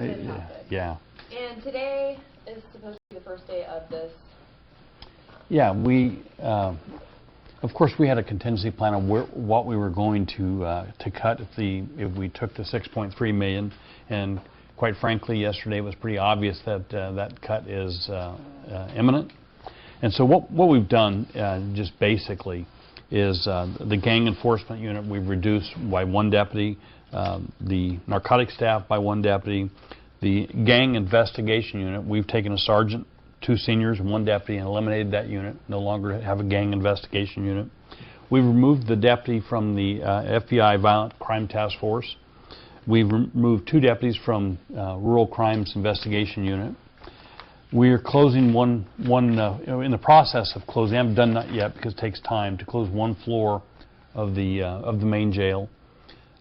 Fantastic. Yeah. And today is supposed to be the first day of this. Yeah, of course, we had a contingency plan of what we were going to cut if we took the 6.3 million, and quite frankly, yesterday it was pretty obvious that that cut is imminent. And so what we've done, just basically, is the gang enforcement unit we've reduced by 1 deputy, the narcotics staff by 1 deputy, the gang investigation unit we've taken a sergeant, 2 seniors, and 1 deputy, and eliminated that unit. No longer have a gang investigation unit. We've removed the deputy from the FBI Violent Crime Task Force. We've removed 2 deputies from Rural Crimes Investigation Unit. We are closing in the process of closing. I haven't done that yet because it takes time to close 1 floor of the main jail.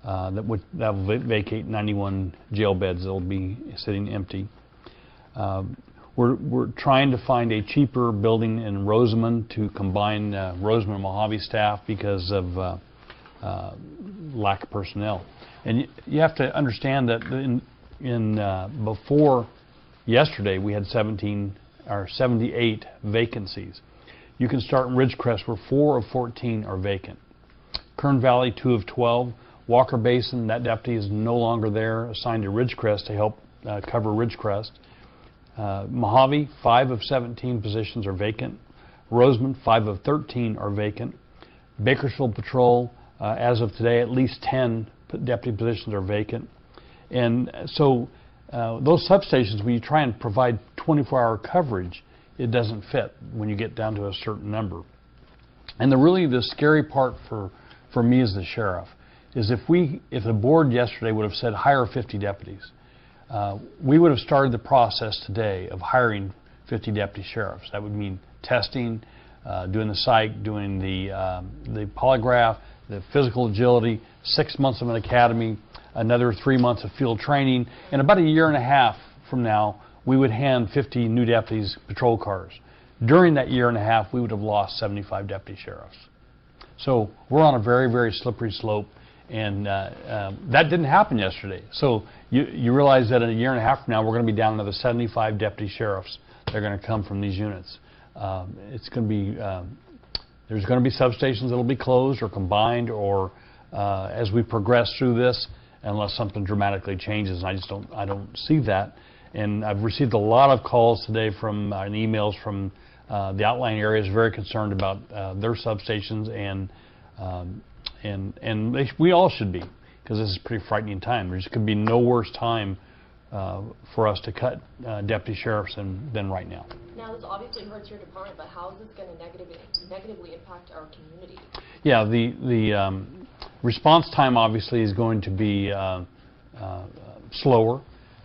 That will vacate 91 jail beds that will be sitting empty. We're trying to find a cheaper building in Rosamond to combine Rosamond and Mojave staff because of lack of personnel. And you have to understand that before yesterday we had 78 vacancies. You can start in Ridgecrest where 4 of 14 are vacant. Kern Valley, 2 of 12. Walker Basin, that deputy is no longer there, assigned to Ridgecrest to help cover Ridgecrest. Mojave, 5 of 17 positions are vacant. Rosamond, 5 of 13 are vacant. Bakersfield Patrol, as of today, at least 10 deputy positions are vacant. And so those substations, when you try and provide 24-hour coverage, it doesn't fit when you get down to a certain number. And really the scary part for me as the sheriff is if the board yesterday would have said hire 50 deputies, we would have started the process today of hiring 50 deputy sheriffs. That would mean testing, doing the psych, doing the polygraph, the physical agility, 6 months of an academy, another 3 months of field training, and about 1.5 years from now, we would hand 50 new deputies patrol cars. During that 1.5 years, we would have lost 75 deputy sheriffs. So we're on a very, very slippery slope. And that didn't happen yesterday. So you realize that in 1.5 years from now, we're going to be down another 75 deputy sheriffs that are going to come from these units. It's going to be there's going to be substations that will be closed or combined, or as we progress through this, unless something dramatically changes. And I don't see that. And I've received a lot of calls today from and emails from the outlying areas, very concerned about their substations, and we all should be, because this is a pretty frightening time. There could be no worse time for us to cut deputy sheriffs than right now. Now, this obviously hurts your department, but how is this going to negatively impact our community? Yeah, the response time obviously is going to be slower.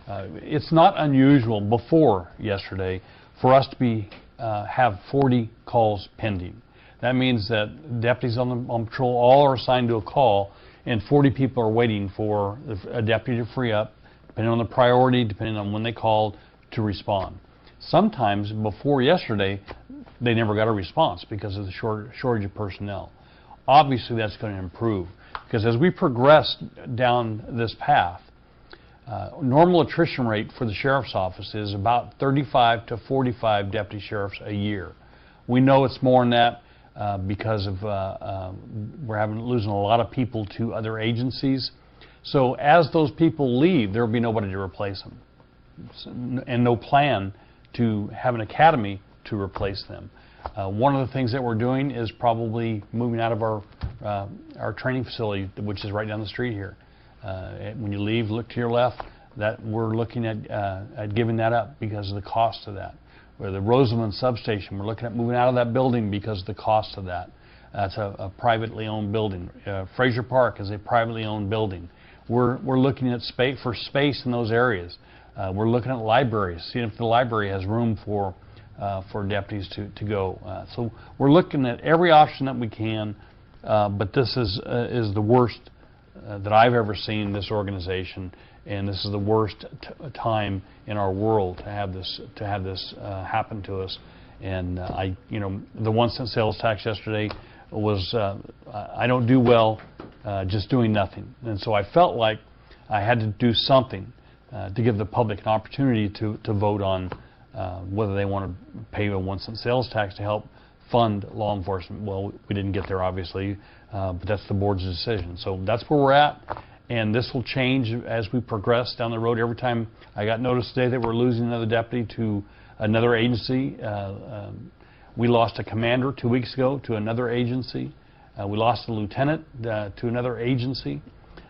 It's not unusual before yesterday for us to have 40 calls pending. That means that deputies on patrol all are assigned to a call, and 40 people are waiting for a deputy to free up, depending on the priority, depending on when they called, to respond. Sometimes, before yesterday, they never got a response because of the shortage of personnel. Obviously, that's going to improve, because as we progress down this path, normal attrition rate for the sheriff's office is about 35 to 45 deputy sheriffs a year. We know it's more than that. Because of we're losing a lot of people to other agencies. So as those people leave, there will be nobody to replace them, and no plan to have an academy to replace them. One of the things that we're doing is probably moving out of our training facility, which is right down the street here. When you leave, look to your left. That we're looking at giving that up because of the cost of that. Or the Rosamond substation, we're looking at moving out of that building because of the cost of that. That's a privately owned building. Fraser Park is a privately owned building. We're looking at space in those areas. We're looking at libraries, seeing if the library has room for deputies to go. So we're looking at every option that we can, but this is the worst that I've ever seen this organization. And this is the worst time in our world to have this happen to us. And the 1 cent sales tax yesterday was I don't do well just doing nothing. And so I felt like I had to do something to give the public an opportunity to vote on whether they want to pay a 1 cent sales tax to help fund law enforcement. Well, we didn't get there, obviously, but that's the board's decision. So that's where we're at, and this will change as we progress down the road. Every time I got notice today that we're losing another deputy to another agency. We lost a commander 2 weeks ago to another agency. We lost a lieutenant to another agency.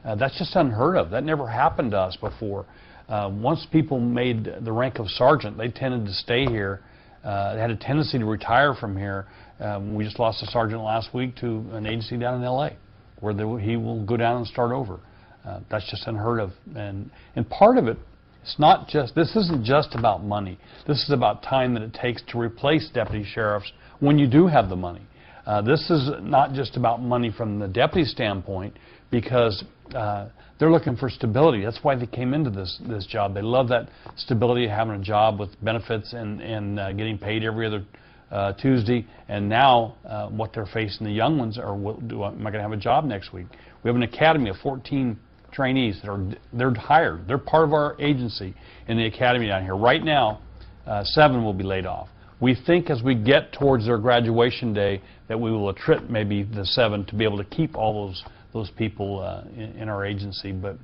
That's just unheard of. That never happened to us before. Once people made the rank of sergeant, they tended to stay here. They had a tendency to retire from here. We just lost a sergeant last week to an agency down in LA, where he will go down and start over. That's just unheard of. And part of it, this isn't just about money. This is about time that it takes to replace deputy sheriffs when you do have the money. This is not just about money from the deputy standpoint, because they're looking for stability. That's why they came into this job. They love that stability of having a job with benefits and getting paid every other Tuesday. And now what they're facing, the young ones, are, am I going to have a job next week? We have an academy of 14 trainees they're hired. They're part of our agency in the academy down here. Right now, 7 will be laid off. We think as we get towards their graduation day that we will attrit maybe the 7 to be able to keep all those people in our agency. But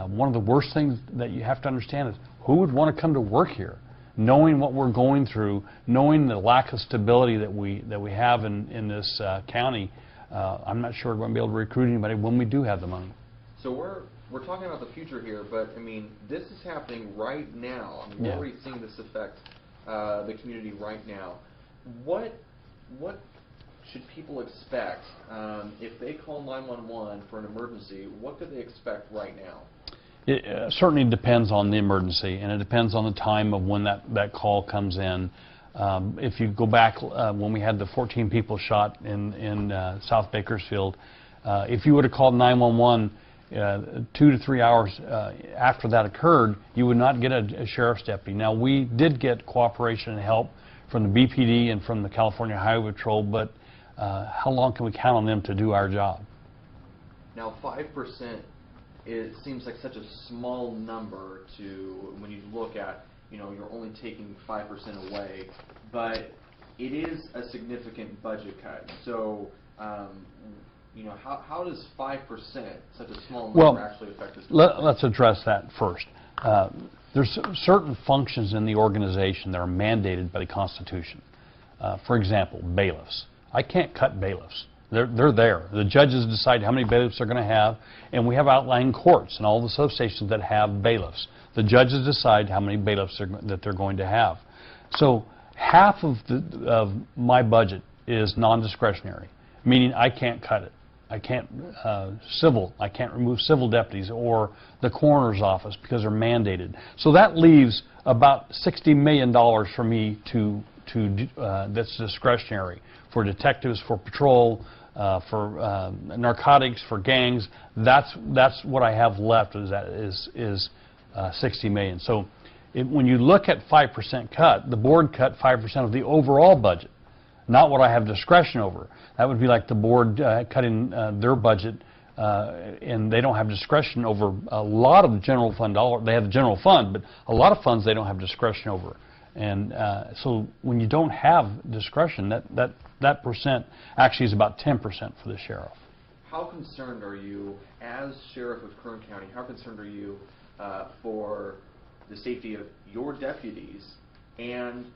one of the worst things that you have to understand is who would want to come to work here, knowing what we're going through, knowing the lack of stability that we have in this county. I'm not sure we're going to be able to recruit anybody when we do have the money. So we're talking about the future here, but I mean, this is happening right now. I mean, Yeah. we're already seeing this affect the community right now. What should people expect if they call 911 for an emergency? What could they expect right now? It certainly depends on the emergency, and it depends on the time of when that call comes in. If you go back when we had the 14 people shot in South Bakersfield, if you would have called 911 2 to 3 hours after that occurred, you would not get a sheriff's deputy. Now, we did get cooperation and help from the BPD and from the California Highway Patrol, but how long can we count on them to do our job? Now, 5%, it seems like such a small number to, when you look at, you're only taking 5% away, but it is a significant budget cut. So, how does 5%, such a small number, actually affect this? Let's address that first. There's certain functions in the organization that are mandated by the Constitution. For example, bailiffs. I can't cut bailiffs. They're there. The judges decide how many bailiffs they're going to have, and we have outlying courts and all the substations that have bailiffs. The judges decide how many bailiffs that they're going to have. So half of my budget is non-discretionary, meaning I can't cut it. I can't I can't remove civil deputies or the coroner's office because they're mandated. So that leaves about $60 million for me that's discretionary for detectives, for patrol, for narcotics, for gangs. That's what I have left is 60 million. So when you look at 5% cut, the board cut 5% of the overall budget, not what I have discretion over. That would be like the board cutting their budget, and they don't have discretion over a lot of the general fund dollars. They have the general fund, but a lot of funds they don't have discretion over. And so when you don't have discretion, that percent actually is about 10% for the sheriff. How concerned are you, as sheriff of Kern County, how concerned are you for the safety of your deputies and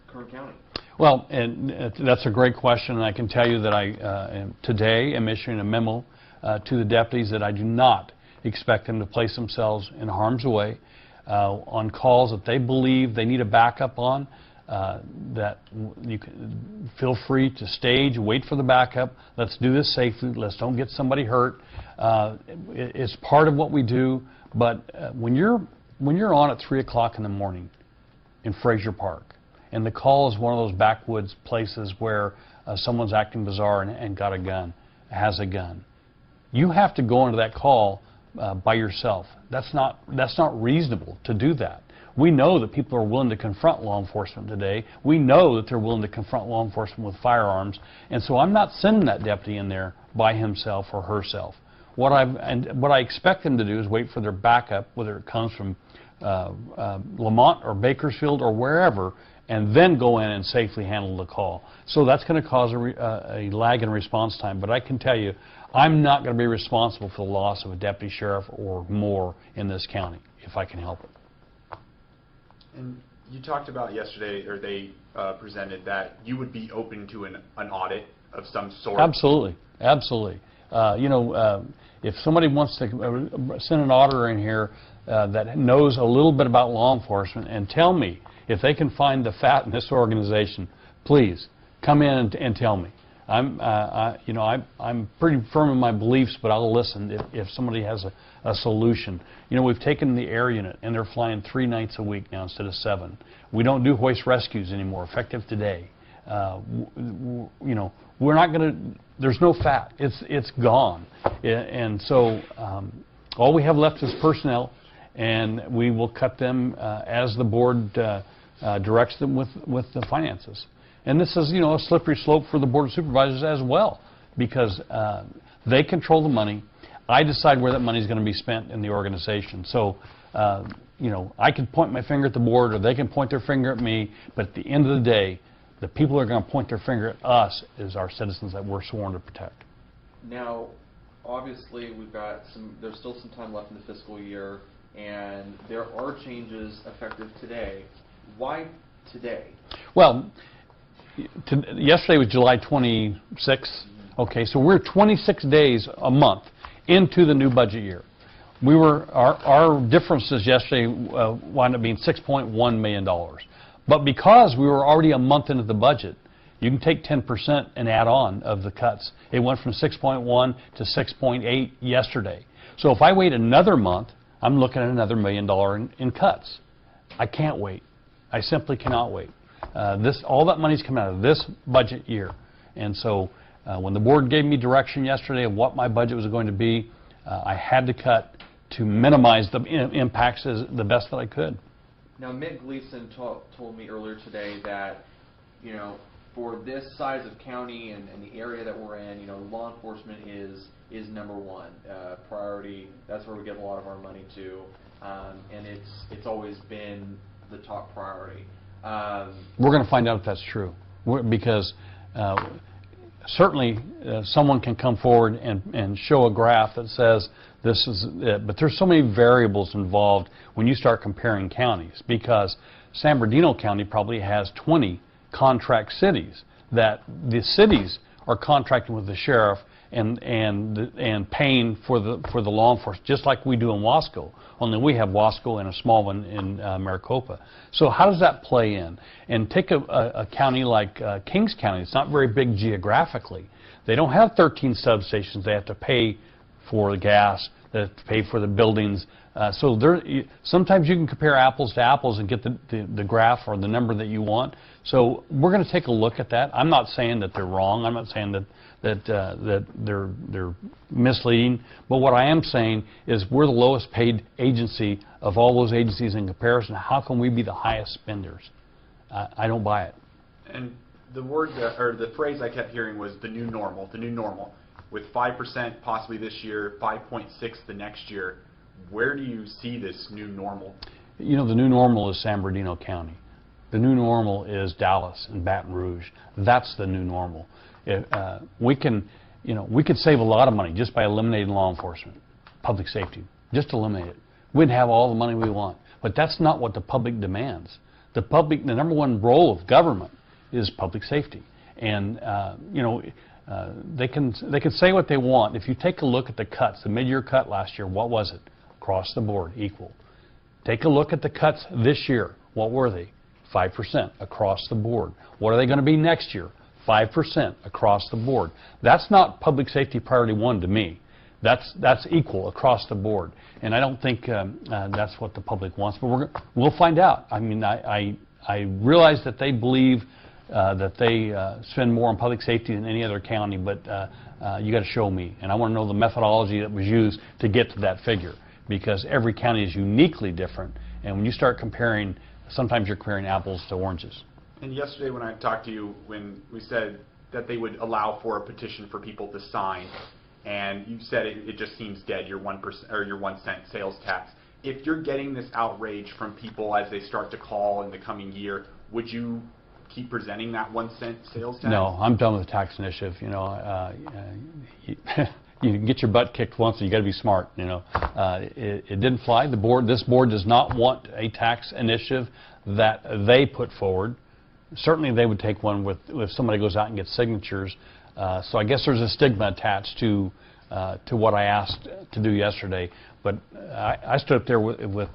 Kern County? Well, and that's a great question, and I can tell you that I today am issuing a memo to the deputies that I do not expect them to place themselves in harm's way on calls that they believe they need a backup on. That you can feel free to stage, wait for the backup. Let's do this safely. Let's don't get somebody hurt. It's part of what we do, but when you're on at 3 o'clock in the morning in Frazier Park, and the call is one of those backwoods places where someone's acting bizarre and got a gun, has a gun. You have to go into that call by yourself. That's not reasonable to do that. We know that people are willing to confront law enforcement today. We know that they're willing to confront law enforcement with firearms, and so I'm not sending that deputy in there by himself or herself. What I expect them to do is wait for their backup, whether it comes from Lamont or Bakersfield or wherever, and then go in and safely handle the call. So that's going to cause a lag in response time. But I can tell you, I'm not going to be responsible for the loss of a deputy sheriff or more in this county if I can help it. And you talked about yesterday, or they presented that you would be open to an audit of some sort. Absolutely, absolutely. If somebody wants to send an auditor in here that knows a little bit about law enforcement and tell me if they can find the fat in this organization, please come in and tell me. I'm pretty firm in my beliefs, but I'll listen if somebody has a solution. We've taken the air unit and they're flying 3 nights a week now instead of 7. We don't do hoist rescues anymore, effective today. We're not going to. There's no fat. It's gone, and so all we have left is personnel, and we will cut them as the board directs them with the finances. And this is, a slippery slope for the Board of Supervisors as well, because they control the money. I decide where that money is going to be spent in the organization. So, I can point my finger at the board, or they can point their finger at me, but at the end of the day, the people who are going to point their finger at us is our citizens that we're sworn to protect. Now, obviously, there's still some time left in the fiscal year, and there are changes effective today. Why today? Well, yesterday was July 26th. Okay, so we're 26 days a month into the new budget year. Our differences yesterday wound up being $6.1 million. But because we were already a month into the budget, you can take 10% and add on of the cuts. It went from 6.1 to 6.8 yesterday. So if I wait another month, I'm looking at another $1 million in cuts. I can't wait. I simply cannot wait. All that money's coming out of this budget year. And so when the board gave me direction yesterday of what my budget was going to be, I had to cut to minimize the impacts the best that I could. Now, Mick Gleason told me earlier today that, for this size of county and the area that we're in, law enforcement is number one priority. That's where we give a lot of our money to, and it's always been the top priority. We're going to find out if that's true, because certainly someone can come forward and show a graph that says this is it, but there's so many variables involved when you start comparing counties, because San Bernardino County probably has 20 contract cities that the cities are contracting with the sheriff and paying for the law enforcement, just like we do in Wasco. Only we have Wasco and a small one in Maricopa. So how does that play in? And take a county like Kings County. It's not very big geographically. They don't have 13 substations. They have to pay for the gas. They have to pay for the buildings. So sometimes you can compare apples to apples and get the graph or the number that you want. So we're going to take a look at that. I'm not saying that they're wrong. I'm not saying that they're misleading. But what I am saying is we're the lowest paid agency of all those agencies in comparison. How can we be the highest spenders? I don't buy it. And the word or the phrase I kept hearing was the new normal. The new normal, with 5% possibly this year, 5.6 the next year. Where do you see this new normal? The new normal is San Bernardino County. The new normal is Dallas and Baton Rouge. That's the new normal. We could save a lot of money just by eliminating law enforcement, public safety. Just eliminate it. We'd have all the money we want. But that's not what the public demands. The number one role of government is public safety. And they can say what they want. If you take a look at the cuts, the mid-year cut last year, what was it? Across the board, equal. Take a look at the cuts this year. What were they? 5% across the board. What are they going to be next year? 5% across the board. That's not public safety priority 1 to me. That's equal across the board. And I don't think that's what the public wants. But we'll find out. I mean, I realize that they believe that they spend more on public safety than any other county, but you got to show me. And I want to know the methodology that was used to get to that figure, because every county is uniquely different. And when you start comparing, sometimes you're comparing apples to oranges. And yesterday when I talked to you, when we said that they would allow for a petition for people to sign, and you said it just seems dead, your 1% or your 1 cent sales tax. if you're getting this outrage from people as they start to call in the coming year, would you keep presenting that 1 cent sales tax? No, I'm done with the tax initiative. You know, you can get your butt kicked once, and you got to be smart. You know, it didn't fly. This board does not want a tax initiative that they put forward. Certainly, they would take one if somebody goes out and gets signatures. So I guess there's a stigma attached to what I asked to do yesterday. But I stood up there with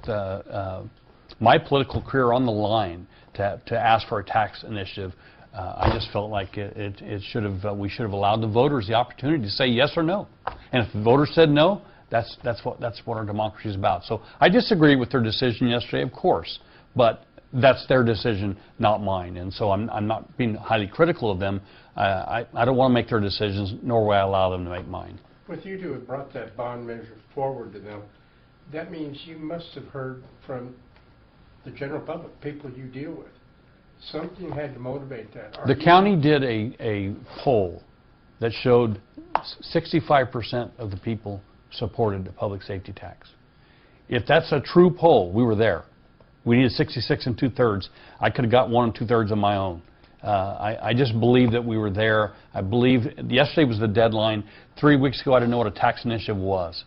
my political career on the line to ask for a tax initiative. I just felt like we should have allowed the voters the opportunity to say yes or no. And if the voters said no, that's what our democracy is about. So I disagree with their decision yesterday, of course, but that's their decision, not mine. And so I'm not being highly critical of them. I don't want to make their decisions, nor will I allow them to make mine. With you to have brought that bond measure forward to them, that means you must have heard from the general public, people you deal with. Something had to motivate that. The county did a poll that showed 65% of the people supported a public safety tax. If that's a true poll, we were there. We needed 66 2/3. I could have got 1 2/3 on my own. I just believe that we were there. I believe yesterday was the deadline. 3 weeks ago, I didn't know what a tax initiative was.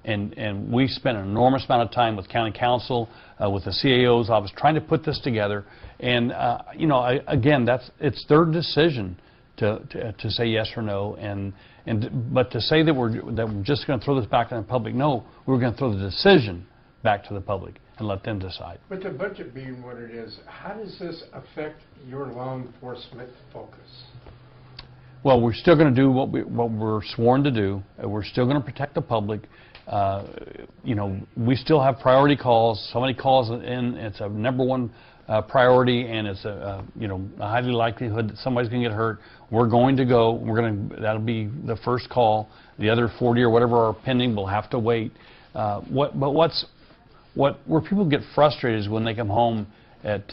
And we spent an enormous amount of time with county council, with the CAO's office, trying to put this together. And you know, again, it's their decision to say yes or no. But to say that we're just going to throw this back on the public, no, we're going to throw the decision back to the public and let them decide. With the budget being what it is, how does this affect your law enforcement focus? Well, we're still going to do what we're sworn to do. We're still going to protect the public. You know, we still have priority calls. So many calls in, it's a #1 priority, and it's a highly likelihood that somebody's going to get hurt. We're going to go. That'll be the first call. The other 40 or whatever are pending will have to wait. Where people get frustrated is when they come home at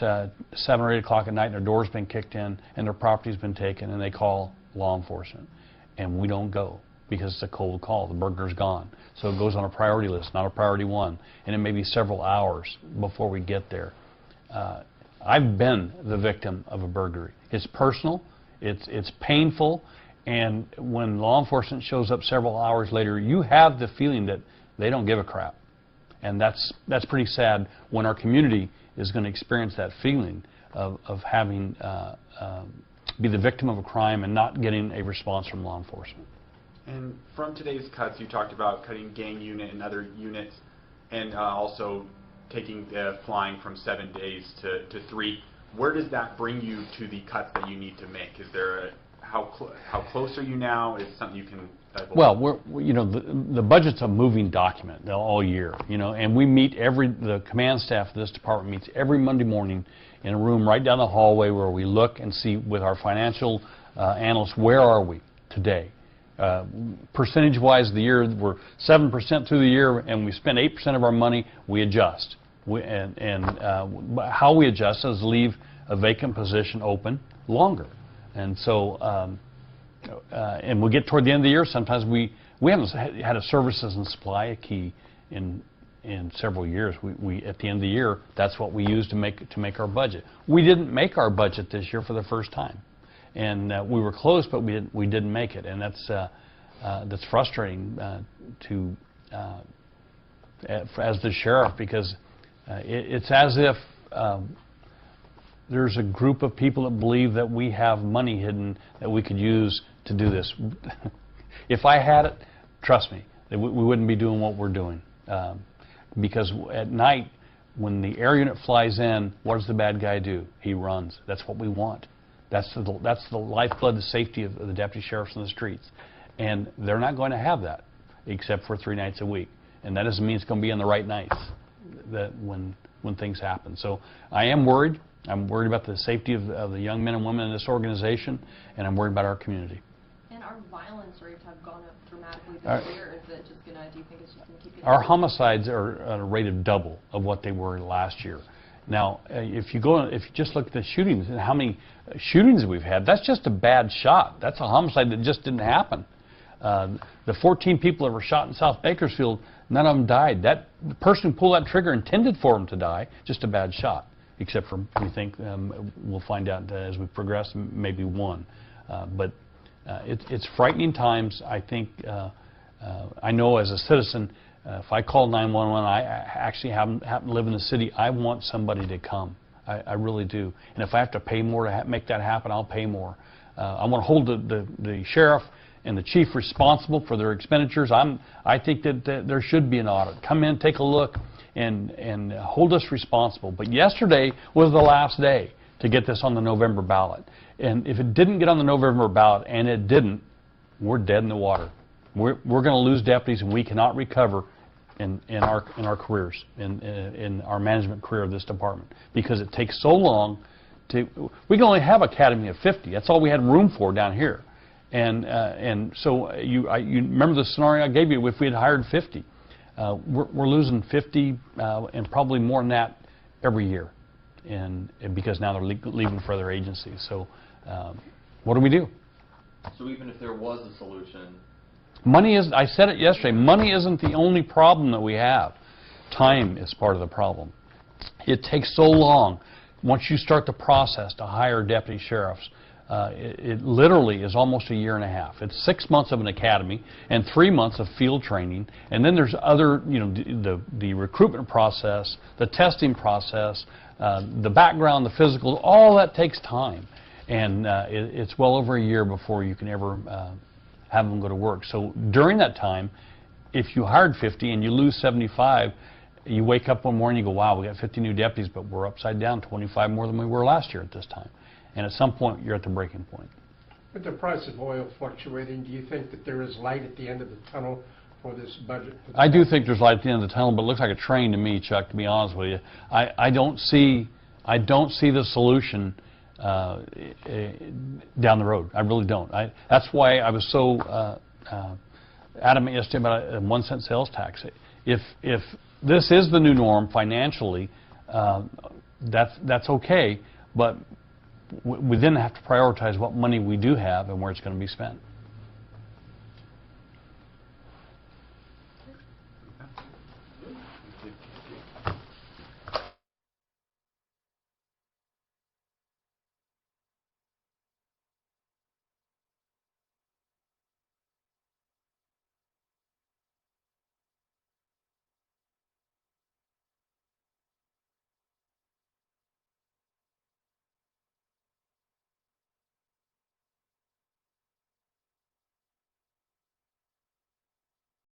7 or 8 o'clock at night and their door's been kicked in and their property's been taken, and they call law enforcement, and we don't go because it's a cold call. The burglar's gone. So it goes on a priority list, not a priority 1, and it may be several hours before we get there. I've been the victim of a burglary. It's personal, it's painful, and when law enforcement shows up several hours later, you have the feeling that they don't give a crap. And that's pretty sad when our community is going to experience that feeling of having be the victim of a crime and not getting a response from law enforcement. And from today's cuts, you talked about cutting gang unit and other units, and also taking the flying from 7 days to 3. Where does that bring you to the cuts that you need to make? Is there how close are you now? Is it something you can divulge? Well, the budget's a moving document all year, and we meet the command staff of this department meets every Monday morning in a room right down the hallway where we look and see with our financial analysts, where are we today? Percentage-wise, the year we're 7% through the year, and we spend 8% of our money. We adjust, how we adjust is leave a vacant position open longer, and so and we get toward the end of the year. Sometimes we haven't had a services and supply key in several years. We at the end of the year, that's what we use to make our budget. We didn't make our budget this year for the first time. And we were close, but we didn't make it, and that's frustrating as the sheriff, because it's as if there's a group of people that believe that we have money hidden that we could use to do this. If I had it, trust me, we wouldn't be doing what we're doing, because at night when the air unit flies in, what does the bad guy do? He runs. That's what we want. That's the lifeblood, the safety of the deputy sheriffs in the streets. And they're not going to have that, except for 3 nights a week. And that doesn't mean it's going to be on the right nights when things happen. So I am worried. I'm worried about the safety of the young men and women in this organization, and I'm worried about our community. And our violence rates have gone up dramatically this year. Is it just going to, do you think it's just going to keep getting Our homicides are at a rate of double of what they were last year. Now, if you just look at the shootings and how many shootings we've had, that's just a bad shot. That's a homicide that just didn't happen. The 14 people that were shot in South Bakersfield, None of them died. That the person who pulled that trigger intended for them to die, just a bad shot. Except for, we think, we'll find out as we progress, maybe one. But it's frightening times. I think, I know as a citizen, if I call 911, I actually happen to live in the city, I want somebody to come. I really do. And if I have to pay more to make that happen, I'll pay more. I want to hold the sheriff and the chief responsible for their expenditures. I think that there should be an audit. Come in, take a look, and hold us responsible. But yesterday was the last day to get this on the November ballot. And if it didn't get on the November ballot, and it didn't, we're dead in the water. We're going to lose deputies, and we cannot recover in our careers, in our management career of this department, because it takes so long to. We can only have an academy of 50. That's all we had room for down here, and so you remember the scenario I gave you. If we had hired 50, we're losing 50 and probably more than that every year, and because now they're leaving for other agencies. So what do we do? So even if there was a solution. Money is, I said it yesterday, money isn't the only problem that we have. Time is part of the problem. It takes so long, once you start the process to hire deputy sheriffs, it literally is almost a year and a half. It's 6 months of an academy and 3 months of field training, and then there's other, the recruitment process, the testing process, the background, the physical, all that takes time. And it's well over a year before you can ever have them go to work. So during that time, if you hired 50 and you lose 75, you wake up one morning and you go, wow, we got 50 new deputies, but we're upside down 25 more than we were last year at this time. And at some point, you're at the breaking point. With the price of oil fluctuating, do you think that there is light at the end of the tunnel for this budget? I do think there's light at the end of the tunnel, but it looks like a train to me, Chuck, to be honest with you. I don't see the solution down the road. I really don't. That's why I was so adamant yesterday about a 1 cent sales tax. If this is the new norm financially, that's okay, but we then have to prioritize what money we do have and where it's going to be spent.